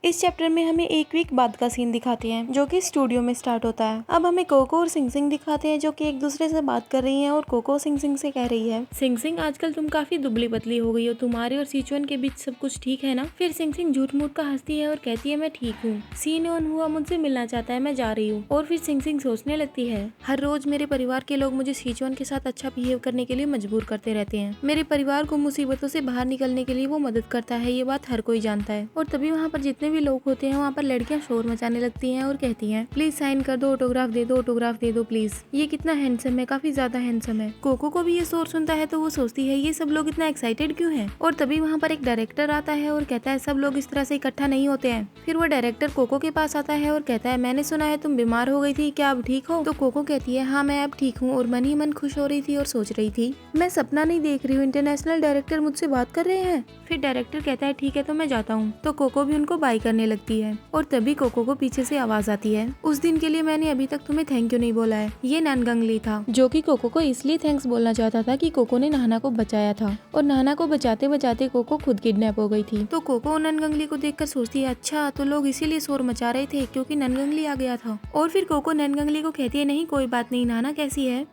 इस चैप्टर में हमें एक वीक बाद का सीन दिखाते हैं जो कि स्टूडियो में स्टार्ट होता है। अब हमें कोको और सिंग सिंग दिखाते हैं जो कि एक दूसरे से बात कर रही हैं और कोको सिंग सिंग से कह रही है, सिंग सिंग आजकल तुम काफी दुबली पतली हो गई हो, तुम्हारे और सिचुअन के बीच सब कुछ ठीक है ना। फिर सिंग सिंग झूठ मूठ का हंसती है और कहती है मैं ठीक हूँ, सीन ऑन हुआ मुझसे मिलना चाहता है, मैं जा रही हूँ। और फिर सिंग सिंग सोचने लगती है हर रोज मेरे परिवार के लोग मुझे सिचुअन के साथ अच्छा बिहेव करने के लिए मजबूर करते रहते हैं, मेरे परिवार को मुसीबतों से बाहर निकलने के लिए वो मदद करता है, ये बात हर कोई जानता है। और तभी वहाँ पर जितने भी लोग होते हैं वहाँ पर लड़कियां शोर मचाने लगती हैं और कहती हैं प्लीज साइन कर दो, ऑटोग्राफ दे दो, ऑटोग्राफ दे दो प्लीज, ये कितना हैंडसम है, काफी ज्यादा हैंडसम है। कोको को भी ये शोर सुनता है तो वो सोचती है ये सब लोग इतना एक्साइटेड क्यों हैं। और तभी वहाँ पर एक डायरेक्टर आता है और कहता है सब लोग इस तरह से इकट्ठा नहीं होते हैं। फिर वो डायरेक्टर कोको के पास आता है और कहता है मैंने सुना है तुम बीमार हो गई थी, क्या अब ठीक हो। तो कोको कहती है हाँ मैं अब ठीक हूँ, और मन ही मन खुश हो रही थी और सोच रही थी मैं सपना नहीं देख रही हूँ, इंटरनेशनल डायरेक्टर मुझसे बात कर रहे हैं। फिर डायरेक्टर कहता है ठीक है तो मैं जाता हूँ। तो कोको भी उनको बाय करने लगती है और तभी कोको को पीछे से आवाज आती है उस दिन के लिए मैंने अभी तक तुम्हें थैंक यू नहीं बोला है। ये ननगंगली था जो कि कोको को इसलिए थैंक्स बोलना चाहता था कि कोको ने नाना को बचाया था, और नाना को बचाते बचाते कोको खुद किडनैप हो गई थी। तो कोको ननगंगली को देखकर सोचती है अच्छा तो लोग इसीलिए शोर मचा रहे थे क्योंकि ननगंगली आ गया था। और फिर कोको ननगंगली को कहती है नहीं कोई बात नहीं, नाना कैसी है।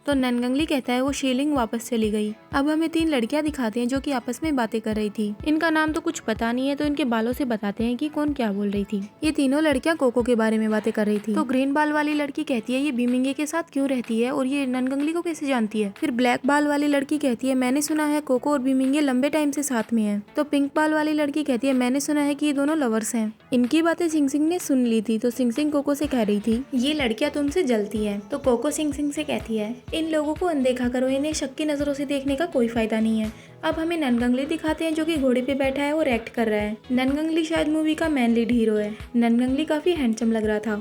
तो ननगंगली कहता है वो शीलिंग वापस चली गई। अब हमें 3 लड़कियां दिखाते हैं जो कि आपस में बातें कर रही थी, इनका नाम तो कुछ पता नहीं है तो इनके बालों से बताते हैं कि कौन क्या बोल रही थी। ये तीनों लड़कियां कोको के बारे में बातें कर रही थी। तो ग्रीन बाल वाली लड़की कहती है ये बीमिंगे के साथ क्यों रहती है और ये ननगंगली को कैसे जानती है। फिर ब्लैक बाल वाली लड़की कहती है मैंने सुना है कोको और बीमिंगे लंबे टाइम से साथ में है। तो पिंक बाल वाली लड़की कहती है मैंने सुना है कि ये दोनों लवर्स हैं। इनकी बातें सिंग सिंग ने सुन ली थी तो सिंग सिंग कोको से कह रही थी ये लड़कियां तुमसे जलती है। तो कोको सिंग सिंग से कहती है इन लोगों को देखा करो, इन्हें शक की नजरों से देखने का कोई फायदा नहीं है। अब हमें ननगंगली दिखाते हैं जो कि घोड़े पे बैठा है और एक्ट कर रहा है। ननगंगली शायद मूवी का मेन लीड हीरो है। ननगंगली काफी हैंडसम लग रहा था।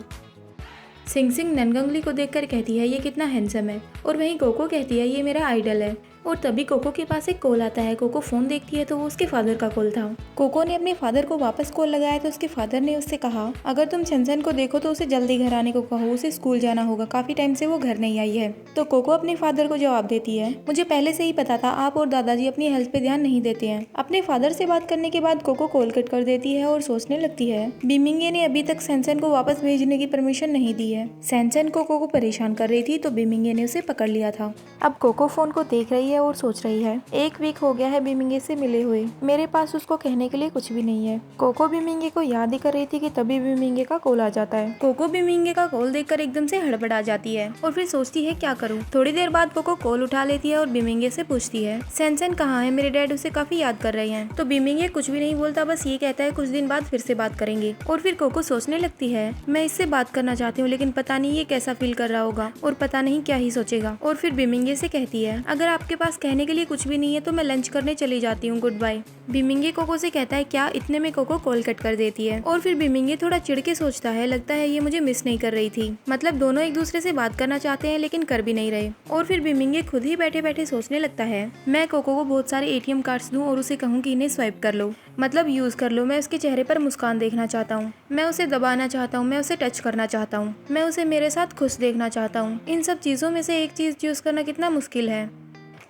सिंग सिंग ननगंगली को देखकर कहती है ये कितना हैंडसम है, और वहीं कोको कहती है ये मेरा आइडल है। और तभी कोको के पास एक कॉल आता है। कोको फोन देखती है तो वो उसके फादर का कॉल था। कोको ने अपने फादर को वापस कॉल लगाया तो उसके फादर ने उससे कहा अगर तुम छनछन को देखो तो उसे जल्दी घर आने को कहो, उसे स्कूल जाना होगा, काफी टाइम से वो घर नहीं आई है। तो कोको अपने फादर को जवाब देती है मुझे पहले से ही पता था आप और दादाजी अपनी हेल्थ पे ध्यान नहीं देते हैं। अपने फादर से बात करने के बाद कोको कॉल कट कर देती है और सोचने लगती है बीमिंगे ने अभी तक सैनसन को वापस भेजने की परमिशन नहीं दी है। सैनसन कोको को परेशान कर रही थी तो बीमिंगे ने उसे पकड़ लिया था। अब कोको फोन को देख रही है और सोच रही है 1 वीक हो गया है बीमिंगे से मिले हुए, मेरे पास उसको कहने के लिए कुछ भी नहीं है। कोको बीमिंगे को याद ही कर रही थी कि तभी बीमिंगे का कॉल आ जाता है। कोको बीमिंगे का कॉल देखकर एकदम से हड़बड़ा जाती है और फिर सोचती है क्या करूं। थोड़ी देर बाद कोको कॉल उठा लेती है और बीमिंगे से पूछती है सैनसन कहाँ है, मेरे डैड उसे काफी याद कर रहे हैं। तो बीमिंगे कुछ भी नहीं बोलता, बस ये कहता है कुछ दिन बाद फिर से बात करेंगे। और फिर कोको सोचने लगती है मैं इससे बात करना चाहती हूँ लेकिन पता नहीं ये कैसा फील कर रहा होगा और पता नहीं क्या ही सोचेगा। और फिर बीमिंगे से कहती है अगर आपके पास कहने के लिए कुछ भी नहीं है तो मैं लंच करने चली जाती हूँ, गुड बाय। बीमिंगे कोको से कहता है क्या, इतने में कोको कॉल कट कर देती है। और फिर बीमिंगे थोड़ा चिढ़ के सोचता है लगता है ये मुझे मिस नहीं कर रही थी, मतलब दोनों एक दूसरे से बात करना चाहते हैं लेकिन कर भी नहीं रहे। और फिर बीमिंगे खुद ही बैठे बैठे सोचने लगता है मैं कोको को बहुत सारे ATM कार्ड्स दूं और उसे कहूँ कि इन्हें स्वाइप कर लो, मतलब यूज कर लो। मैं उसके चेहरे पर मुस्कान देखना चाहता हूँ, मैं उसे दबाना चाहता हूँ, मैं उसे टच करना चाहता हूँ, मैं उसे मेरे साथ खुश देखना चाहता हूँ। इन सब चीजों में से एक चीज चूज करना कितना मुश्किल है।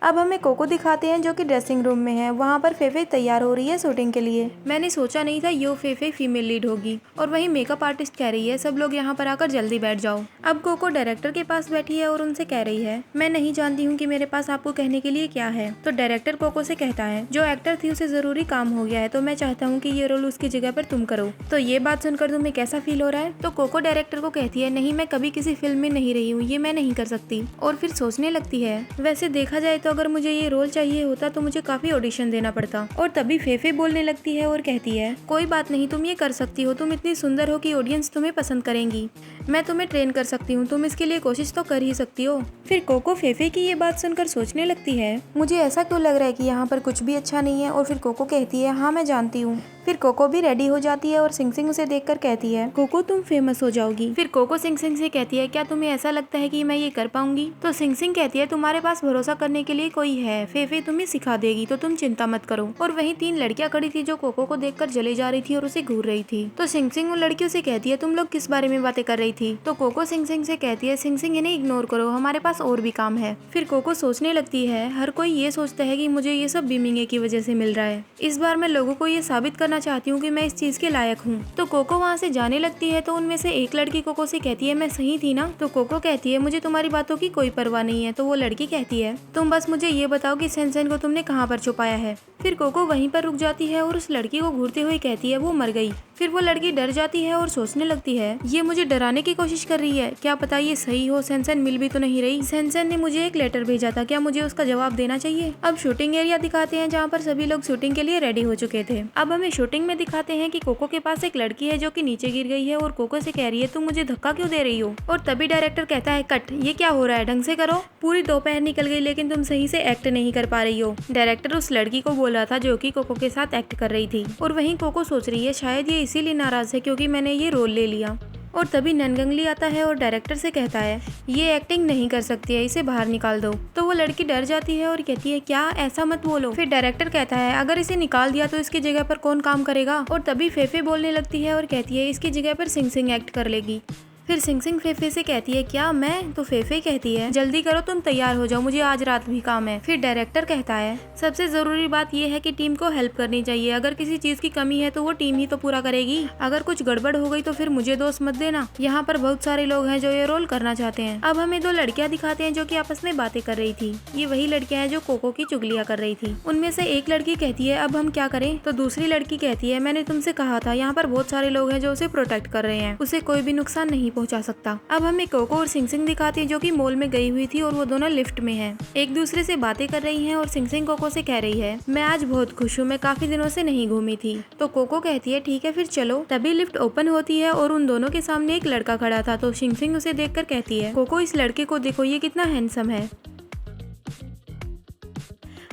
अब हमें कोको दिखाते हैं जो कि ड्रेसिंग रूम में है। वहाँ पर फेफे तैयार हो रही है शूटिंग के लिए। मैंने सोचा नहीं था यो फेफे फीमेल लीड होगी। और वहीं मेकअप आर्टिस्ट कह रही है सब लोग यहाँ पर आकर जल्दी बैठ जाओ। अब कोको डायरेक्टर के पास बैठी है और उनसे कह रही है मैं नहीं जानती हूँ कि मेरे पास आपको कहने के लिए क्या है। तो डायरेक्टर कोको से कहता है जो एक्टर थी उसे जरूरी काम हो गया है तो मैं चाहता हूँ कि ये रोल उसकी जगह पर तुम करो। तो ये बात सुनकर तुम्हें कैसा फील हो रहा है। तो कोको डायरेक्टर को कहती है नहीं मैं कभी किसी फिल्म में नहीं रही हूँ, ये मैं नहीं कर सकती। और फिर सोचने लगती है वैसे देखा जाए तो अगर मुझे ये रोल चाहिए होता तो मुझे काफी ऑडिशन देना पड़ता। और तभी फेफे बोलने लगती है और कहती है कोई बात नहीं, तुम ये कर सकती हो, तुम इतनी सुंदर हो कि ऑडियंस तुम्हें पसंद करेंगी, मैं तुम्हें ट्रेन कर सकती हूँ, तुम इसके लिए कोशिश तो कर ही सकती हो। फिर कोको फेफे की ये बात सुनकर सोचने लगती है मुझे ऐसा क्यों लग रहा है कि यहाँ पर कुछ भी अच्छा नहीं है। और फिर कोको कहती है हाँ मैं जानती हूँ। फिर कोको भी रेडी हो जाती है और सिंग सिंग उसे देखकर कहती है कोको तुम फेमस हो जाओगी। फिर कोको सिंग सिंग से कहती है क्या तुम्हें ऐसा लगता है कि मैं ये कर पाऊंगी। तो सिंग सिंग कहती है तुम्हारे पास भरोसा करने के लिए कोई है, फेफे तुम्हें सिखा देगी तो तुम चिंता मत करो। और वहीं 3 लड़कियां खड़ी थी जो कोको को देखकर जले जा रही थी और उसे घूर रही थी। तो सिंग सिंग उन लड़कियों से कहती है तुम लोग किस बारे में बातें कर रही थी। तो कोको सिंग सिंग से कहती है सिंग सिंग इन्हें इग्नोर करो, हमारे पास और भी काम है। फिर कोको सोचने लगती है हर कोई ये सोचता है कि मुझे ये सब बीमिंगे की वजह से मिल रहा है, इस बार मैं लोगों को ये साबित करना करना चाहती हूँ कि मैं इस चीज के लायक हूँ। तो कोको वहाँ से जाने लगती है तो उनमें से एक लड़की कोको से कहती है मैं सही थी ना। तो कोको कहती है मुझे तुम्हारी बातों की कोई परवाह नहीं है। तो वो लड़की कहती है तुम बस मुझे ये बताओ कि सेंसेन को तुमने कहाँ पर छुपाया है। फिर कोको वहीं पर रुक जाती है और उस लड़की को घूरते हुए कहती है वो मर गई। फिर वो लड़की डर जाती है और सोचने लगती है ये मुझे डराने की कोशिश कर रही है, क्या पता ये सही हो, सेंसेन मिल भी तो नहीं रही। सेंसेन ने मुझे एक लेटर भेजा था, क्या मुझे उसका जवाब देना चाहिए। अब शूटिंग एरिया दिखाते हैं जहाँ पर सभी लोग शूटिंग के लिए रेडी हो चुके थे। अब हमें शूटिंग में दिखाते हैं कि कोको के पास एक लड़की है जो कि नीचे गिर गई है और कोको से कह रही है तुम मुझे धक्का क्यों दे रही हो। और तभी डायरेक्टर कहता है कट, ये क्या हो रहा है, ढंग से करो। पूरी दोपहर निकल गई लेकिन तुम सही से एक्ट नहीं कर पा रही हो। डायरेक्टर उस लड़की को बोला था जो कि कोको के साथ एक्ट कर रही थी। और वहीं कोको सोच रही है शायद ये इसीलिए नाराज है क्योंकि मैंने ये रोल ले लिया। और तभी ननगंगली आता है और डायरेक्टर से कहता है ये एक्टिंग नहीं कर सकती है, इसे बाहर निकाल दो। तो वो लड़की डर जाती है और कहती है क्या, ऐसा मत बोलो। फिर डायरेक्टर कहता है अगर इसे निकाल दिया तो इसकी जगह पर कौन काम करेगा। और तभी फेफे बोलने लगती है और कहती है इसकी जगह पर सिंग सिंग एक्ट कर लेगी। फिर सिंग सिंग फेफे से कहती है क्या मैं। तो फेफे कहती है जल्दी करो, तुम तैयार हो जाओ, मुझे आज रात भी काम है। फिर डायरेक्टर कहता है सबसे जरूरी बात यह है कि टीम को हेल्प करनी चाहिए, अगर किसी चीज की कमी है तो वो टीम ही तो पूरा करेगी, अगर कुछ गड़बड़ हो गई तो फिर मुझे दोष मत देना। यहाँ पर बहुत सारे लोग हैं जो ये रोल करना चाहते हैं। अब हमें दो लड़कियां दिखाते हैं जो कि आपस में बातें कर रही थी। ये वही लड़कियां हैं जो कोको की चुगलियां कर रही थी। उनमें से एक लड़की कहती है अब हम क्या करें। तो दूसरी लड़की कहती है मैंने तुमसे कहा था, यहाँ पर बहुत सारे लोग हैं जो उसे प्रोटेक्ट कर रहे हैं, उसे कोई भी नुकसान नहीं पहुँचा सकता। अब हमें कोको और सिंग सिंग दिखाती है जो कि मॉल में गई हुई थी और वो दोनों लिफ्ट में हैं। एक दूसरे से बातें कर रही हैं और सिंग सिंग कोको से कह रही है मैं आज बहुत खुश हूँ, मैं काफी दिनों से नहीं घूमी थी। तो कोको कहती है ठीक है फिर चलो। तभी लिफ्ट ओपन होती है और उन दोनों के सामने एक लड़का खड़ा था। तो सिंग सिंग उसे देखकर कहती है कोको इस लड़के को देखो, ये कितना हैंडसम है।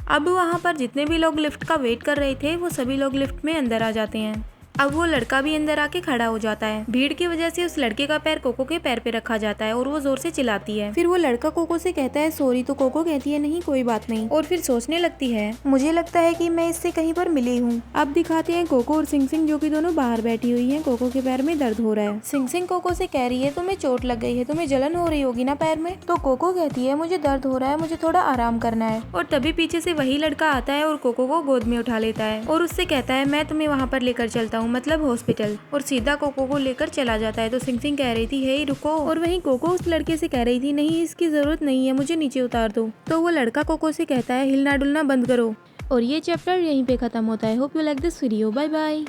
अब वहाँ पर जितने भी लोग लिफ्ट का वेट कर रहे थे वो सभी लोग लिफ्ट में अंदर आ जाते हैं। अब वो लड़का भी अंदर आके खड़ा हो जाता है। भीड़ की वजह से उस लड़के का पैर कोको के पैर पे रखा जाता है और वो जोर से चिल्लाती है। फिर वो लड़का कोको से कहता है सॉरी। तो कोको कहती है नहीं कोई बात नहीं। और फिर सोचने लगती है मुझे लगता है कि मैं इससे कहीं पर मिली हूँ। अब दिखाते हैं कोको और सिंग सिंग जो कि दोनों बाहर बैठी हुई है। कोको के पैर में दर्द हो रहा है। सिंग सिंग कोको से कह रही है तुम्हें चोट लग गई है, तुम्हें जलन हो रही होगी ना पैर में। तो कोको कहती है मुझे दर्द हो रहा है, मुझे थोड़ा आराम करना है। और तभी पीछे से वही लड़का आता है और कोको को गोद में उठा लेता है और उससे कहता है मैं तुम्हें वहाँ पर लेकर चलता हूँ, मतलब हॉस्पिटल। और सीधा कोको को लेकर चला जाता है। तो सिंग सिंग कह रही थी हे रुको। और वहीं कोको उस लड़के से कह रही थी नहीं इसकी जरूरत नहीं है, मुझे नीचे उतार दो। तो वो लड़का कोको से कहता है हिलना डुलना बंद करो। और ये चैप्टर यहीं पे खत्म होता है। Hope you like this video, bye bye.